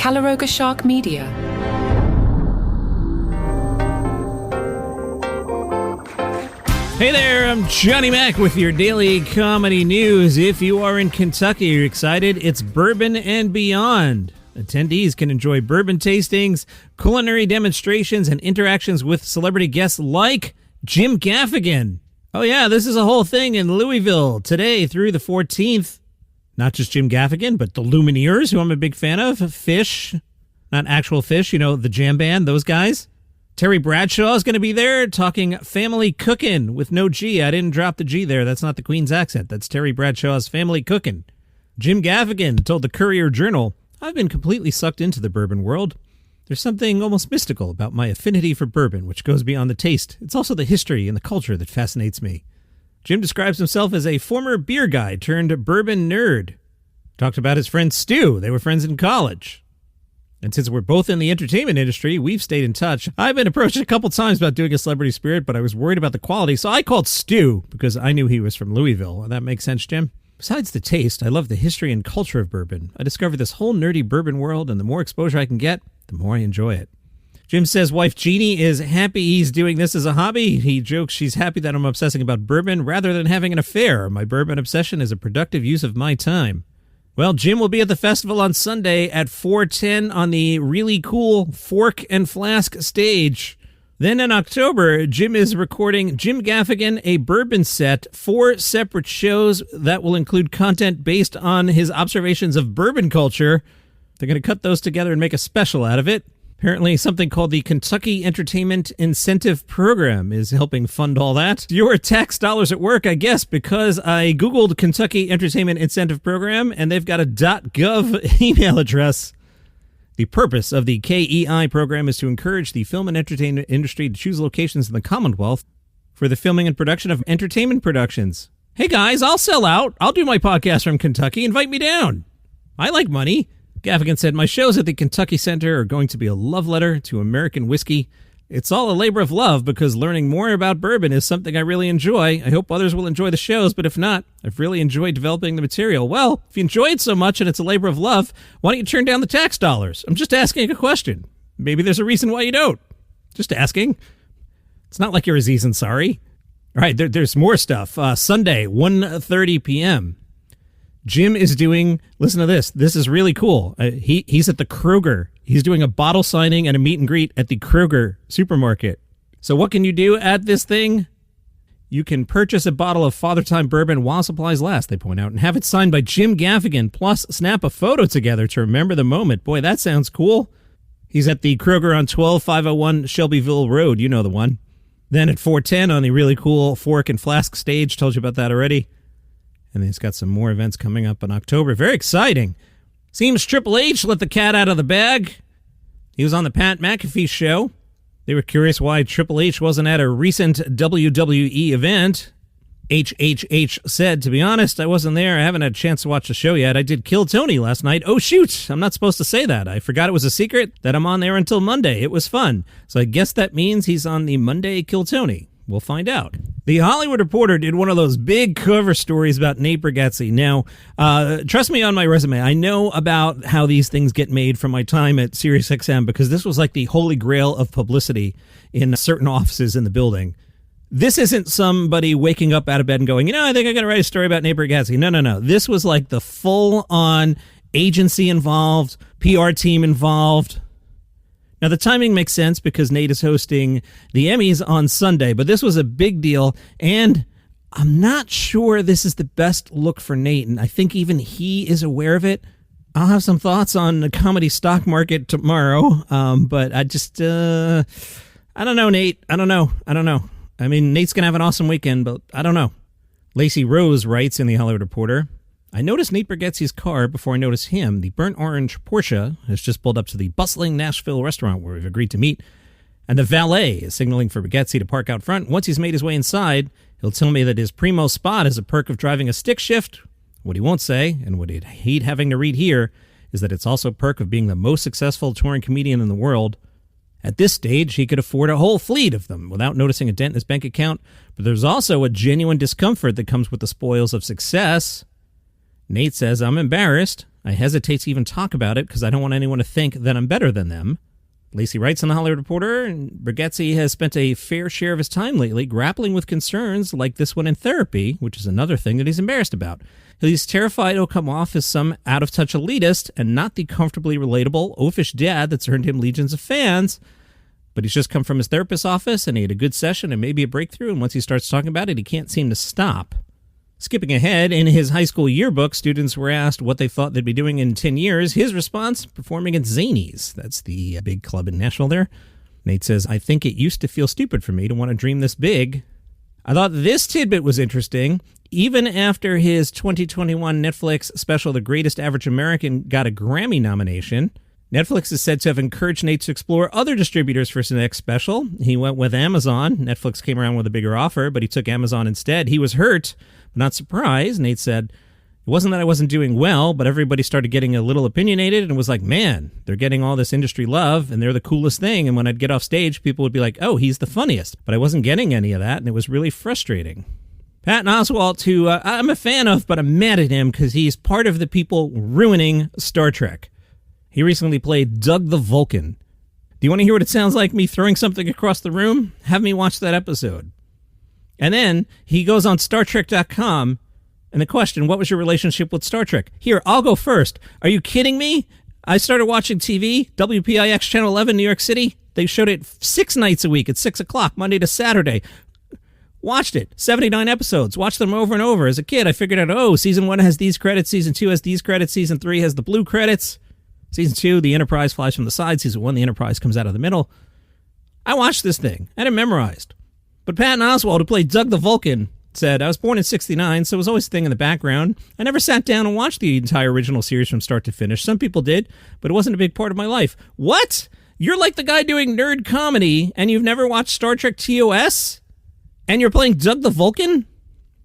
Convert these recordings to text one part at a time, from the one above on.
Calaroga Shark Media. Hey there, I'm Johnny Mac with your daily comedy news. If you are in Kentucky, you're excited, it's Bourbon and Beyond. Attendees can enjoy bourbon tastings, culinary demonstrations, and interactions with celebrity guests like Jim Gaffigan. Oh yeah, this is a whole thing in Louisville today through the 14th. Not just Jim Gaffigan, but the Lumineers, who I'm a big fan of. Fish, not actual Fish, the jam band, those guys. Terry Bradshaw is going to be there talking family cooking with no G. I didn't drop the G there. That's not the Queen's accent. That's Terry Bradshaw's family cooking. Jim Gaffigan told the Courier-Journal, "I've been completely sucked into the bourbon world. There's something almost mystical about my affinity for bourbon, which goes beyond the taste. It's also the history and the culture that fascinates me." Jim describes himself as a former beer guy turned bourbon nerd. Talked about his friend Stu. They were friends in college. And since we're both in the entertainment industry, we've stayed in touch. I've been approached a couple times about doing a Celebrity Spirit, but I was worried about the quality, so I called Stu because I knew he was from Louisville. Well, that makes sense, Jim? Besides the taste, I love the history and culture of bourbon. I discovered this whole nerdy bourbon world, and the more exposure I can get, the more I enjoy it. Jim says wife Jeannie is happy he's doing this as a hobby. He jokes she's happy that I'm obsessing about bourbon rather than having an affair. My bourbon obsession is a productive use of my time. Well, Jim will be at the festival on Sunday at 4:10 on the really cool Fork and Flask stage. Then in October, Jim is recording Jim Gaffigan, a bourbon set, 4 separate shows that will include content based on his observations of bourbon culture. They're going to cut those together and make a special out of it. Apparently something called the Kentucky Entertainment Incentive Program is helping fund all that. Your tax dollars at work, I guess, because I Googled Kentucky Entertainment Incentive Program, and they've got a .gov email address. The purpose of the KEI program is to encourage the film and entertainment industry to choose locations in the Commonwealth for the filming and production of entertainment productions. Hey guys, I'll sell out. I'll do my podcast from Kentucky. Invite me down. I like money. Gaffigan said, "My shows at the Kentucky Center are going to be a love letter to American whiskey. It's all a labor of love because learning more about bourbon is something I really enjoy. I hope others will enjoy the shows, but if not, I've really enjoyed developing the material." Well, if you enjoy it so much and it's a labor of love, why don't you turn down the tax dollars? I'm just asking a question. Maybe there's a reason why you don't. Just asking. It's not like you're Aziz Ansari. All right, there's more stuff. Sunday, 1:30 p.m. Jim is doing, listen to this. This is really cool. He's at the Kroger. He's doing a bottle signing and a meet and greet at the Kroger supermarket. So what can you do at this thing? You can purchase a bottle of Father Time bourbon while supplies last, they point out, and have it signed by Jim Gaffigan, plus snap a photo together to remember the moment. Boy, that sounds cool. He's at the Kroger on 12501 Shelbyville Road. You know the one. Then at 4:10 on the really cool Fork and Flask stage. Told you about that already. And he's got some more events coming up in October. Very exciting. Seems Triple H let the cat out of the bag. He was on the Pat McAfee show. They were curious why Triple H wasn't at a recent WWE event. HHH said, "To be honest, I wasn't there. I haven't had a chance to watch the show yet. I did Kill Tony last night. Oh, shoot. I'm not supposed to say that. I forgot it was a secret that I'm on there until Monday. It was fun. So I guess that means he's on the Monday Kill Tony. We'll find out." The Hollywood Reporter did one of those big cover stories about Nate Bargatze. Now, trust me on my resume, I know about how these things get made from my time at SiriusXM because this was like the holy grail of publicity in certain offices in the building. This isn't somebody waking up out of bed and going, I think I'm going to write a story about Nate Bargatze. No. This was like the full-on agency involved, PR team involved. Now, the timing makes sense because Nate is hosting the Emmys on Sunday, but this was a big deal, and I'm not sure this is the best look for Nate, and I think even he is aware of it. I'll have some thoughts on the comedy stock market tomorrow, but I just, I don't know, Nate. I don't know. I mean, Nate's going to have an awesome weekend, but I don't know. Lacey Rose writes in the Hollywood Reporter, "I noticed Nate Bargatze's car before I noticed him. The burnt orange Porsche has just pulled up to the bustling Nashville restaurant where we've agreed to meet, and the valet is signaling for Bargatze to park out front. Once he's made his way inside, he'll tell me that his primo spot is a perk of driving a stick shift. What he won't say, and what he'd hate having to read here, is that it's also a perk of being the most successful touring comedian in the world. At this stage, he could afford a whole fleet of them without noticing a dent in his bank account, but there's also a genuine discomfort that comes with the spoils of success. Nate says, I'm embarrassed. I hesitate to even talk about it because I don't want anyone to think that I'm better than them. Lacey writes in The Hollywood Reporter, and Bargatze has spent a fair share of his time lately grappling with concerns like this one in therapy, which is another thing that he's embarrassed about. He's terrified he'll come off as some out-of-touch elitist and not the comfortably relatable, oafish dad that's earned him legions of fans. But he's just come from his therapist's office, and he had a good session and maybe a breakthrough, and once he starts talking about it, he can't seem to stop. Skipping ahead, in his high school yearbook, students were asked what they thought they'd be doing in 10 years. His response, performing at Zanies. That's the big club in Nashville there. Nate says, I think it used to feel stupid for me to want to dream this big. I thought this tidbit was interesting. Even after his 2021 Netflix special, The Greatest Average American, got a Grammy nomination, Netflix is said to have encouraged Nate to explore other distributors for his next special. He went with Amazon. Netflix came around with a bigger offer, but he took Amazon instead. He was hurt, but not surprised. Nate said, it wasn't that I wasn't doing well, but everybody started getting a little opinionated and was like, man, they're getting all this industry love and they're the coolest thing. And when I'd get off stage, people would be like, oh, he's the funniest. But I wasn't getting any of that, and it was really frustrating. Patton Oswalt, who I'm a fan of, but I'm mad at him because he's part of the people ruining Star Trek. He recently played Doug the Vulcan. Do you want to hear what it sounds like me throwing something across the room? Have me watch that episode. And then he goes on StarTrek.com, and the question, what was your relationship with Star Trek? Here, I'll go first. Are you kidding me? I started watching TV, WPIX Channel 11, New York City. They showed it 6 nights a week at 6 o'clock, Monday to Saturday. Watched it. 79 episodes. Watched them over and over. As a kid, I figured out, oh, Season 1 has these credits, Season 2 has these credits, Season 3 has the blue credits. Season 2, the Enterprise flies from the side. Season 1, the Enterprise comes out of the middle. I watched this thing. I had it memorized. But Patton Oswalt, who played Doug the Vulcan, said, I was born in 1969, so it was always a thing in the background. I never sat down and watched the entire original series from start to finish. Some people did, but it wasn't a big part of my life. What? You're like the guy doing nerd comedy, and you've never watched Star Trek TOS? And you're playing Doug the Vulcan?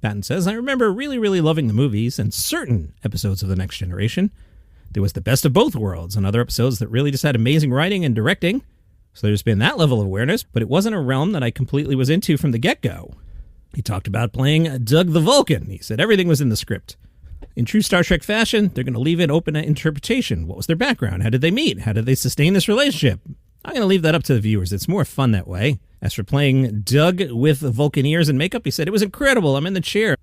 Patton says, I remember really, really loving the movies and certain episodes of The Next Generation. There was the best of both worlds and other episodes that really just had amazing writing and directing. So there's been that level of awareness, but it wasn't a realm that I completely was into from the get-go. He talked about playing Doug the Vulcan. He said everything was in the script. In true Star Trek fashion, they're going to leave it open to interpretation. What was their background? How did they meet? How did they sustain this relationship? I'm going to leave that up to the viewers. It's more fun that way. As for playing Doug with Vulcan ears and makeup, he said, it was incredible. I'm in the chair.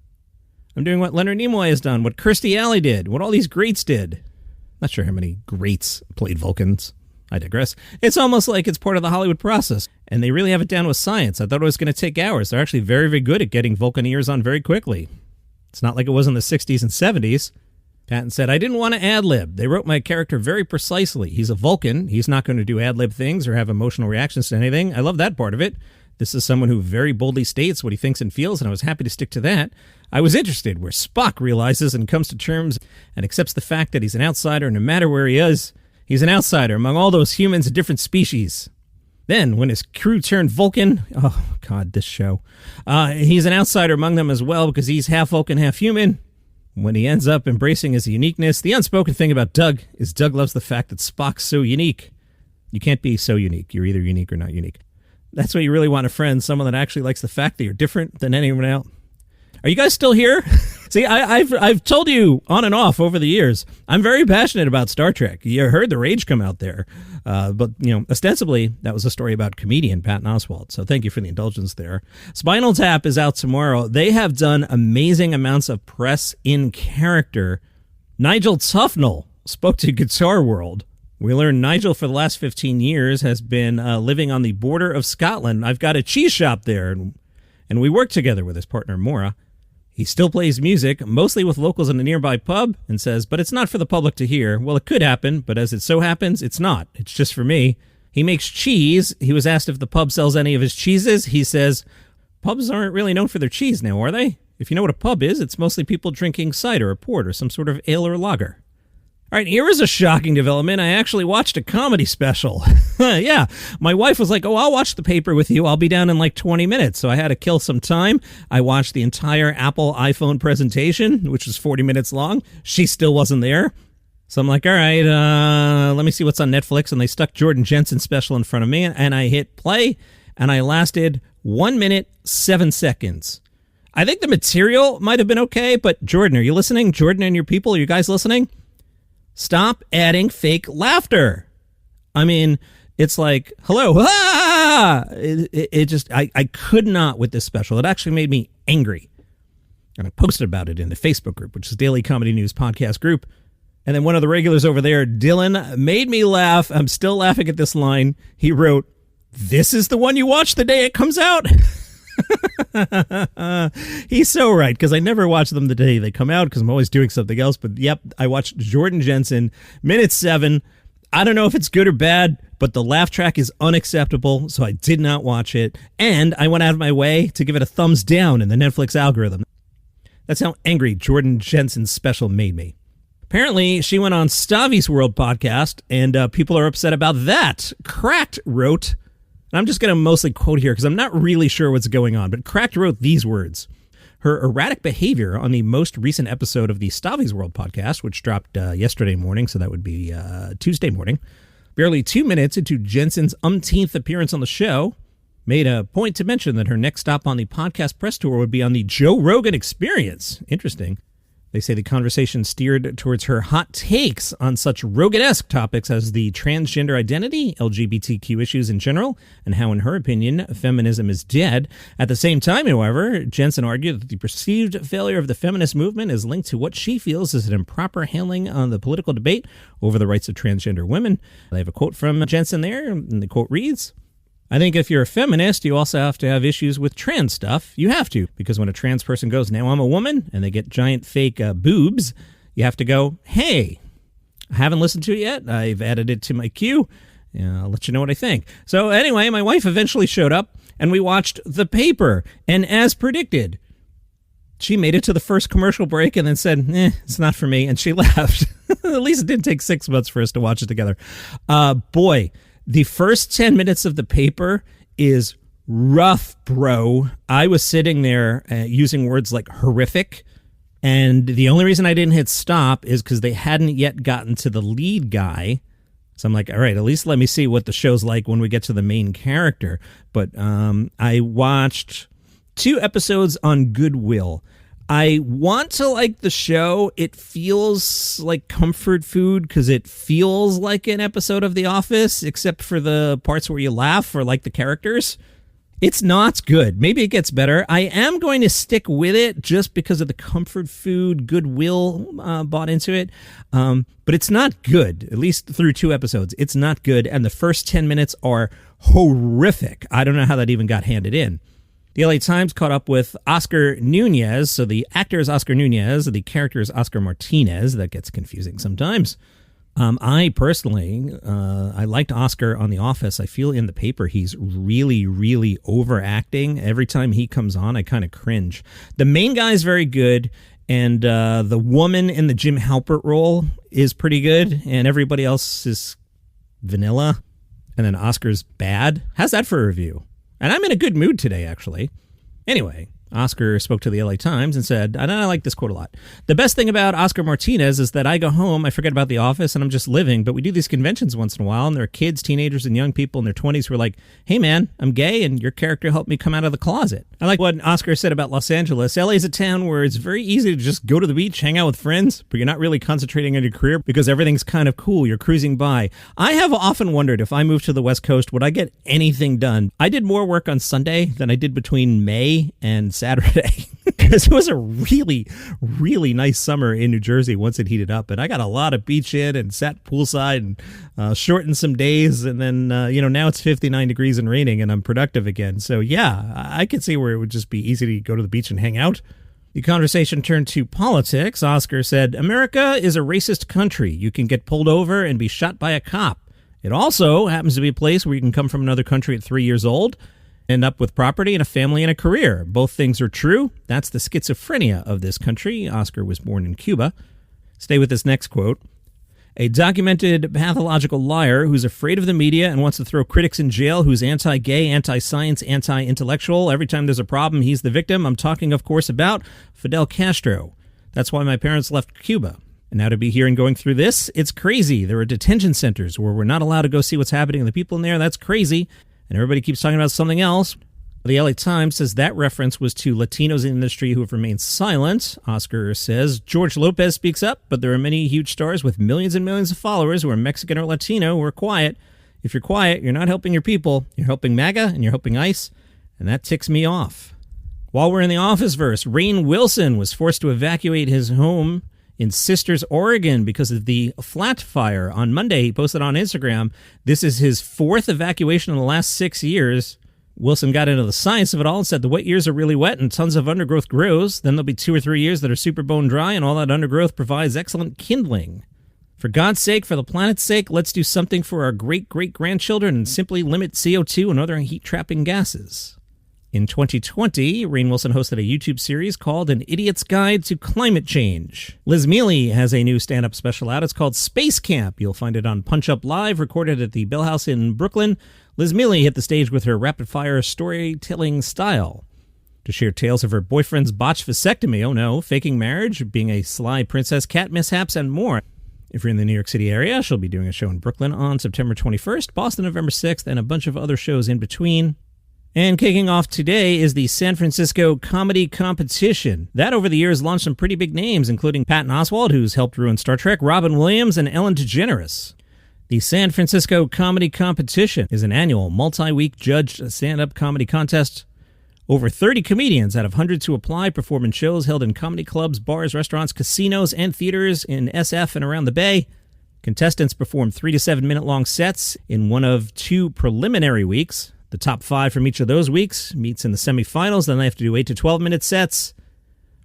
I'm doing what Leonard Nimoy has done, what Kirstie Alley did, what all these greats did. Not sure how many greats played Vulcans. I digress. It's almost like it's part of the Hollywood process, and they really have it down with science. I thought it was going to take hours. They're actually very, very good at getting Vulcan ears on very quickly. It's not like it was in the 60s and 70s. Patton said, I didn't want to ad-lib. They wrote my character very precisely. He's a Vulcan. He's not going to do ad-lib things or have emotional reactions to anything. I love that part of it. This is someone who very boldly states what he thinks and feels, and I was happy to stick to that. I was interested where Spock realizes and comes to terms and accepts the fact that he's an outsider no matter where he is. He's an outsider among all those humans of different species. Then, when his crew turned Vulcan, oh, God, this show. He's an outsider among them as well because he's half Vulcan, half human. When he ends up embracing his uniqueness, the unspoken thing about Doug is Doug loves the fact that Spock's so unique. You can't be so unique. You're either unique or not unique. That's what you really want a friend, someone that actually likes the fact that you're different than anyone else. Are you guys still here? See, I've told you on and off over the years, I'm very passionate about Star Trek. You heard the rage come out there. But, ostensibly, that was a story about comedian Patton Oswalt. So thank you for the indulgence there. Spinal Tap is out tomorrow. They have done amazing amounts of press in character. Nigel Tufnell spoke to Guitar World. We learned Nigel, for the last 15 years, has been living on the border of Scotland. I've got a cheese shop there, and we work together with his partner, Maura. He still plays music, mostly with locals in a nearby pub, and says, but it's not for the public to hear. Well, it could happen, but as it so happens, it's not. It's just for me. He makes cheese. He was asked if the pub sells any of his cheeses. He says, pubs aren't really known for their cheese now, are they? If you know what a pub is, it's mostly people drinking cider or port or some sort of ale or lager. All right, here is a shocking development. I actually watched a comedy special. Yeah, my wife was like, oh, I'll watch the paper with you. I'll be down in like 20 minutes. So I had to kill some time. I watched the entire Apple iPhone presentation, which was 40 minutes long. She still wasn't there. So I'm like, all right, let me see what's on Netflix. And they stuck Jordan Jensen special in front of me, and I hit play, and I lasted 1 minute, 7 seconds. I think the material might have been okay, but Jordan, are you listening? Jordan and your people, are you guys listening? Stop adding fake laughter. I mean, it's like, hello, ah! It just, I could not with this special. It actually made me angry. And I posted about it in the Facebook group, which is Daily Comedy News Podcast Group. And then one of the regulars over there, Dylan, made me laugh. I'm still laughing at this line. He wrote, "This is the one you watch the day it comes out?" He's so right, because I never watch them the day they come out because I'm always doing something else. But yep, I watched Jordan Jensen, minute 7. I don't know if it's good or bad, but the laugh track is unacceptable, so I did not watch it. And I went out of my way to give it a thumbs down in the Netflix algorithm. That's how angry Jordan Jensen's special made me. Apparently, she went on Stavi's World podcast, and people are upset about that. Cracked wrote, and I'm just going to mostly quote here because I'm not really sure what's going on, but Cracked wrote these words. Her erratic behavior on the most recent episode of the Stavi's World podcast, which dropped yesterday morning, so that would be Tuesday morning, barely 2 minutes into Jensen's umpteenth appearance on the show, made a point to mention that her next stop on the podcast press tour would be on the Joe Rogan Experience. Interesting. They say the conversation steered towards her hot takes on such Rogan-esque topics as the transgender identity, LGBTQ issues in general, and how, in her opinion, feminism is dead. At the same time, however, Jensen argued that the perceived failure of the feminist movement is linked to what she feels is an improper handling on the political debate over the rights of transgender women. I have a quote from Jensen there, and the quote reads, "I think if you're a feminist, you also have to have issues with trans stuff. You have to, because when a trans person goes, now I'm a woman, and they get giant fake boobs, you have to go, hey, I haven't listened to it yet. I've added it to my queue. I'll let you know what I think." So anyway, my wife eventually showed up, and we watched The Paper. And as predicted, she made it to the first commercial break and then said, it's not for me, and she left. At least it didn't take 6 months for us to watch it together. Boy. The first 10 minutes of The Paper is rough, bro. I was sitting there using words like horrific, and the only reason I didn't hit stop is because they hadn't yet gotten to the lead guy. So I'm like, all right, at least let me see what the show's like when we get to the main character. But I watched 2 episodes on Goodwill. I want to like the show. It feels like comfort food because it feels like an episode of The Office, except for the parts where you laugh or like the characters. It's not good. Maybe it gets better. I am going to stick with it just because of the comfort food Goodwill bought into it. But it's not good, at least through 2 episodes. It's not good. And the first 10 minutes are horrific. I don't know how that even got handed in. The LA Times caught up with Oscar Nunez. So the actor is Oscar Nunez. The character is Oscar Martinez. That gets confusing sometimes. I personally, I liked Oscar on The Office. I feel in The Paper he's really, really overacting. Every time he comes on, I kind of cringe. The main guy is very good. And the woman in the Jim Halpert role is pretty good. And everybody else is vanilla. And then Oscar's bad. How's that for a review? And I'm in a good mood today, actually. Anyway, Oscar spoke to the LA Times and said, and I like this quote a lot, "The best thing about Oscar Martinez is that I go home, I forget about The Office, and I'm just living, but we do these conventions once in a while, and there are kids, teenagers, and young people in their 20s who are like, hey man, I'm gay, and your character helped me come out of the closet." I like what Oscar said about Los Angeles. LA is a town where it's very easy to just go to the beach, hang out with friends, but you're not really concentrating on your career because everything's kind of cool. You're cruising by. I have often wondered if I moved to the West Coast, would I get anything done? I did more work on Sunday than I did between May and Saturday. Because it was a really, really nice summer in New Jersey once it heated up. And I got a lot of beach in and sat poolside and shortened some days. And then, now it's 59 degrees and raining and I'm productive again. So, yeah, I could see where it would just be easy to go to the beach and hang out. The conversation turned to politics. Oscar said, "America is a racist country. You can get pulled over and be shot by a cop. It also happens to be a place where you can come from another country at 3 years old, end up with property and a family and a career. Both things are true. That's the schizophrenia of this country." Oscar was born in Cuba. Stay with this next quote. "A documented pathological liar who's afraid of the media and wants to throw critics in jail, who's anti-gay, anti-science, anti-intellectual. Every time there's a problem, he's the victim. I'm talking, of course, about Fidel Castro. That's why my parents left Cuba. And now to be here and going through this, it's crazy. There are detention centers where we're not allowed to go see what's happening to the people in there. That's crazy. And everybody keeps talking about something else. The LA Times says that reference was to Latinos in the industry who have remained silent. Oscar says George Lopez speaks up, but there are many huge stars with millions and millions of followers who are Mexican or Latino who are quiet. If you're quiet, you're not helping your people. You're helping MAGA and you're helping ICE, and that ticks me off. While we're in the office verse, Rainn Wilson was forced to evacuate his home in Sisters, Oregon because of the flat fire. On Monday, he posted on Instagram, this is his 4th evacuation in the last 6 years. Wilson got into the science of it all and said the wet years are really wet and tons of undergrowth grows. Then there'll be 2 or 3 years that are super bone dry, and all that undergrowth provides excellent kindling. For God's sake, for the planet's sake, let's do something for our great-great-grandchildren and simply limit CO2 and other heat-trapping gases. In 2020, Rainn Wilson hosted a YouTube series called An Idiot's Guide to Climate Change. Liz Miele has a new stand-up special out. It's called Space Camp. You'll find it on Punch Up Live, recorded at the Bell House in Brooklyn. Liz Miele hit the stage with her rapid-fire storytelling style to share tales of her boyfriend's botched vasectomy, oh no, faking marriage, being a sly princess, cat mishaps, and more. If you're in the New York City area, she'll be doing a show in Brooklyn on September 21st, Boston November 6th, and a bunch of other shows in between. And kicking off today is the San Francisco Comedy Competition. That over the years launched some pretty big names, including Patton Oswalt, who's helped ruin Star Trek, Robin Williams, and Ellen DeGeneres. The San Francisco Comedy Competition is an annual, multi-week judged stand-up comedy contest. Over 30 comedians out of hundreds who apply perform in shows held in comedy clubs, bars, restaurants, casinos, and theaters in SF and around the Bay. Contestants perform 3 to 7 minute-long sets in one of 2 preliminary weeks. The top 5 from each of those weeks meets in the semifinals. Then they have to do 8 to 12-minute sets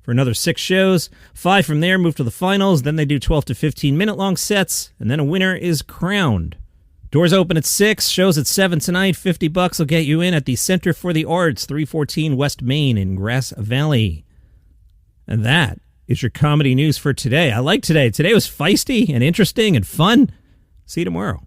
for another 6 shows. 5 from there move to the finals. Then they do 12 to 15-minute-long sets, and then a winner is crowned. Doors open at 6, shows at 7 tonight. $50 will get you in at the Center for the Arts, 314 West Main in Grass Valley. And that is your comedy news for today. I like today. Today was feisty and interesting and fun. See you tomorrow.